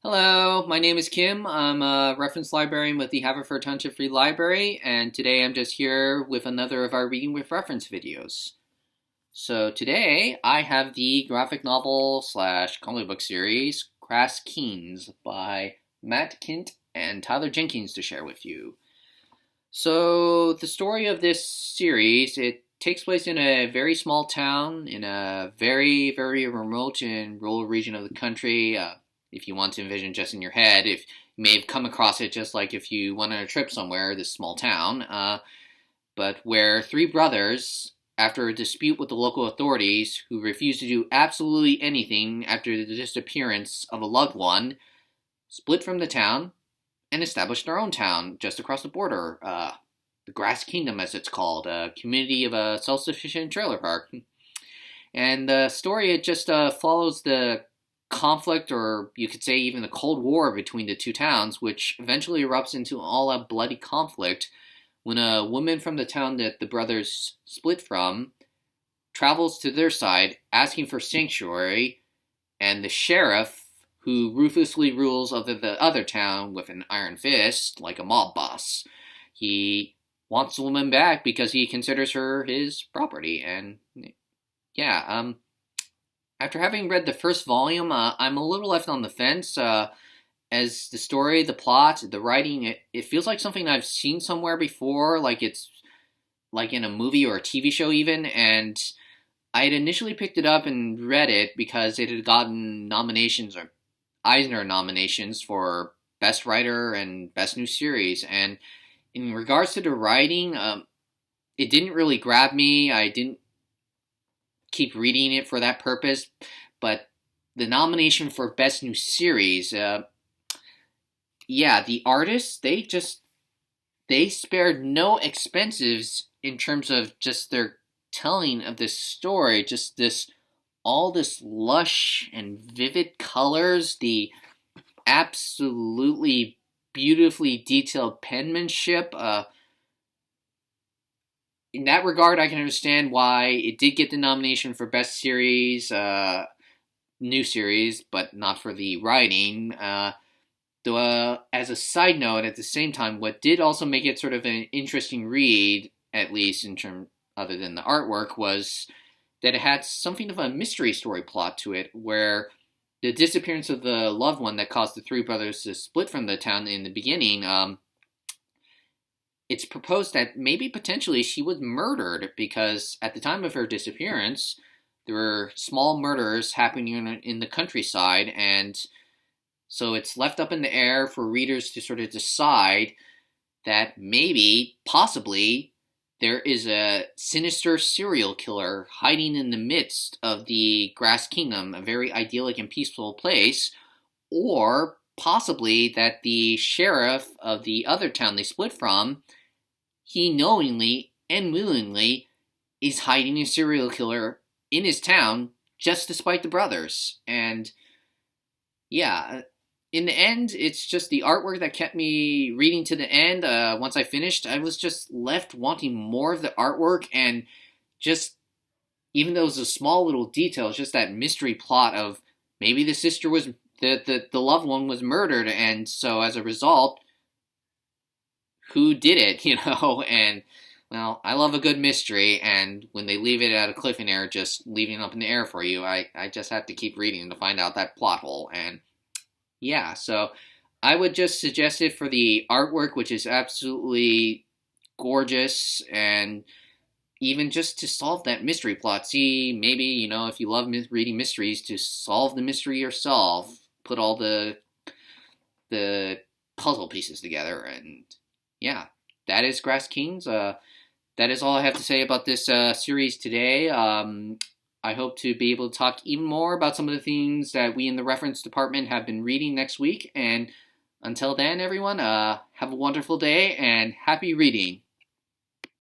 Hello, my name is Kim. I'm a reference librarian with the Haverford Township Free Library, and today I'm just here with another of our Reading with Reference videos. So today I have the graphic novel slash comic book series Grass Keens by Matt Kint and Tyler Jenkins to share with you. So the story of this series, it takes place in a very small town in a very, very remote and rural region of the country. If you want to envision just in your head, if you may have come across it just like if you went on a trip somewhere, this small town, but where three brothers, after a dispute with the local authorities who refused to do absolutely anything after the disappearance of a loved one, split from the town and established their own town just across the border, the Grass Kingdom as it's called, a community of a self-sufficient trailer park. And the story, it just follows the conflict, or you could say even the Cold War between the two towns, which eventually erupts into all-out bloody conflict when a woman from the town that the brothers split from travels to their side asking for sanctuary, and the sheriff, who ruthlessly rules over the other town with an iron fist like a mob boss, he wants the woman back because he considers her his property. And yeah, after having read the first volume, I'm a little left on the fence. As the story, the plot, the writing, it feels like something I've seen somewhere before, like it's like in a movie or a TV show even, and I had initially picked it up and read it because it had gotten nominations, or Eisner nominations, for Best Writer and Best New Series, and in regards to the writing, it didn't really grab me. I didn't keep reading it for that purpose, but the nomination for Best New Series, yeah, the artists, they spared no expenses in terms of just their telling of this story, just all this lush and vivid colors, the absolutely beautifully detailed penmanship. In that regard, I can understand why it did get the nomination for Best Series, New Series, but not for the writing. Though, as a side note, at the same time, what did also make it sort of an interesting read, at least in terms other than the artwork, was that it had something of a mystery story plot to it, where the disappearance of the loved one that caused the three brothers to split from the town in the beginning, it's proposed that maybe potentially she was murdered, because at the time of her disappearance, there were small murders happening in the countryside, and so it's left up in the air for readers to sort of decide that maybe, possibly, there is a sinister serial killer hiding in the midst of the Grass Kingdom, a very idyllic and peaceful place, or possibly that the sheriff of the other town they split from, he knowingly and willingly is hiding a serial killer in his town just despite the brothers. And yeah, in the end, it's just the artwork that kept me reading to the end. Once I finished, I was just left wanting more of the artwork, and just, even though it was a small little detail, it's just that mystery plot of maybe the sister was, the loved one was murdered, and so as a result, who did it, and, well, I love a good mystery, and when they leave it at a cliffhanger, just leaving it up in the air for you, I just have to keep reading to find out that plot hole, and yeah, so I would just suggest it for the artwork, which is absolutely gorgeous, and even just to solve that mystery plot. See, maybe, if you love reading mysteries, to solve the mystery yourself, put all the puzzle pieces together, and yeah, that is Grass Kings. That is all I have to say about this series today. I hope to be able to talk even more about some of the things that we in the reference department have been reading next week. And until then, everyone, have a wonderful day and happy reading.